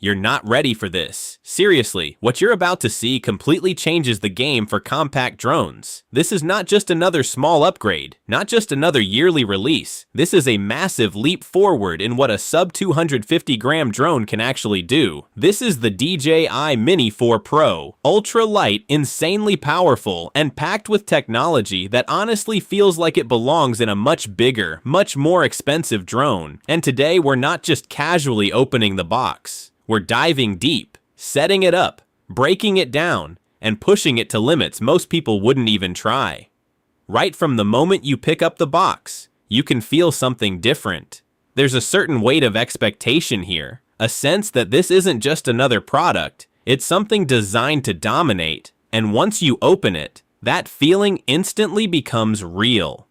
You're not ready for this. Seriously, what you're about to see completely changes the game for compact drones. This is not just another small upgrade, not just another yearly release. This is a massive leap forward in what a sub 250-gram drone can actually do. This is the DJI Mini 4 Pro. Ultra light, insanely powerful, and packed with technology that honestly feels like it belongs in a much bigger, much more expensive drone. And today we're not just casually opening the box. We're diving deep, setting it up, breaking it down, and pushing it to limits most people wouldn't even try. Right from the moment you pick up the box, you can feel something different. There's a certain weight of expectation here, a sense that this isn't just another product, it's something designed to dominate, and once you open it, that feeling instantly becomes real.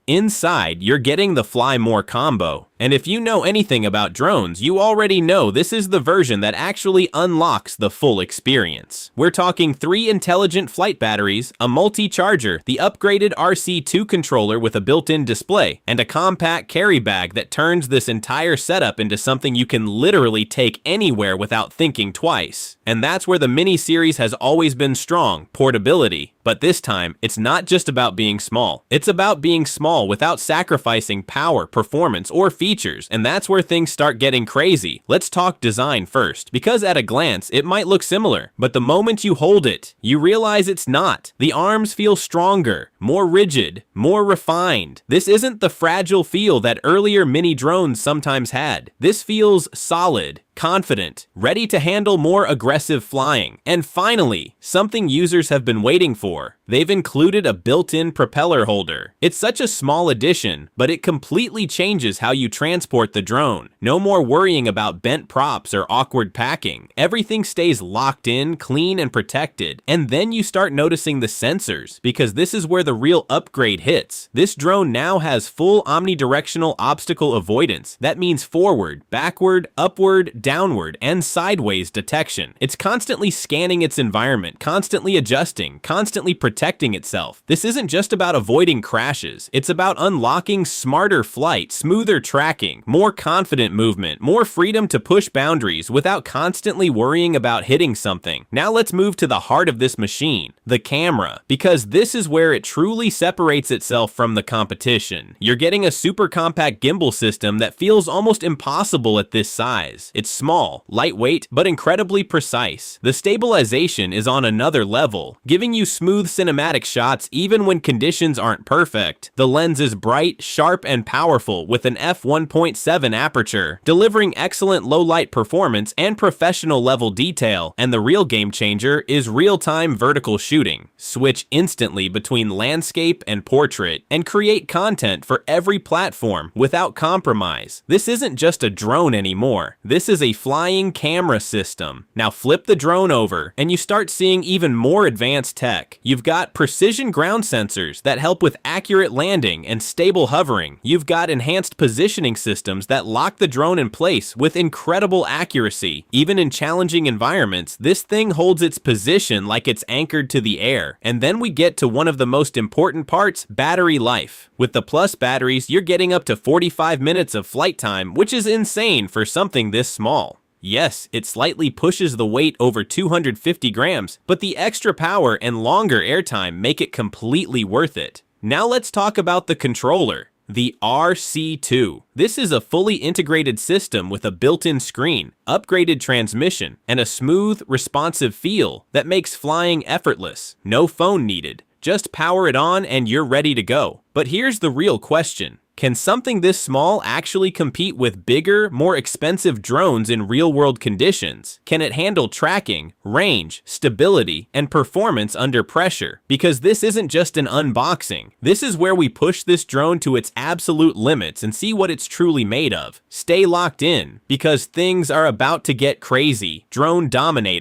Inside, you're getting the Fly More combo, and if you know anything about drones, you already know this is the version that actually unlocks the full experience. We're talking 3 intelligent flight batteries, a multi-charger, the upgraded RC2 controller with a built-in display, and a compact carry bag that turns this entire setup into something you can literally take anywhere without thinking twice. And that's where the Mini series has always been strong, portability. But this time, it's not just about being small. It's about being small without sacrificing power, performance, or features, and that's where things start getting crazy. Let's talk design first, because at a glance, it might look similar, but the moment you hold it, you realize it's not. The arms feel stronger, more rigid, more refined. This isn't the fragile feel that earlier Mini drones sometimes had. This feels solid, confident, ready to handle more aggressive flying. And finally, something users have been waiting for. They've included a built-in propeller holder. It's such a small addition, but it completely changes how you transport the drone. No more worrying about bent props or awkward packing. Everything stays locked in, clean, and protected. And then you start noticing the sensors, because this is where the real upgrade hits. This drone now has full omnidirectional obstacle avoidance. That means forward, backward, upward, downward, and sideways detection. It's constantly scanning its environment, constantly adjusting, constantly protecting itself. This isn't just about avoiding crashes. It's about unlocking smarter flight, smoother tracking, more confident movement, more freedom to push boundaries without constantly worrying about hitting something. Now let's move to the heart of this machine, the camera, because this is where it truly separates itself from the competition. You're getting a super compact gimbal system that feels almost impossible at this size. It's small, lightweight, but incredibly precise. The stabilization is on another level, giving you smooth cinematic shots even when conditions aren't perfect. The lens is bright, sharp, and powerful with an f1.7 aperture, delivering excellent low-light performance and professional level detail. And the real game changer is real-time vertical shooting. Switch instantly between landscape and portrait, and create content for every platform without compromise. This isn't just a drone anymore. This is a flying camera system. Now flip the drone over, and you start seeing even more advanced tech. You've got precision ground sensors that help with accurate landing and stable hovering. You've got enhanced positioning systems that lock the drone in place with incredible accuracy. Even in challenging environments, this thing holds its position like it's anchored to the air. And then we get to one of the most important parts, battery life. With the Plus batteries, you're getting up to 45 minutes of flight time, which is insane for something this small. Yes, it slightly pushes the weight over 250 grams, but the extra power and longer airtime make it completely worth it. Now let's talk about the controller, the RC2. This is a fully integrated system with a built-in screen, upgraded transmission, and a smooth, responsive feel that makes flying effortless. No phone needed. Just power it on and you're ready to go. But here's the real question. Can something this small actually compete with bigger, more expensive drones in real-world conditions? Can it handle tracking, range, stability, and performance under pressure? Because this isn't just an unboxing. This is where we push this drone to its absolute limits and see what it's truly made of. Stay locked in, because things are about to get crazy. Drone Dominator.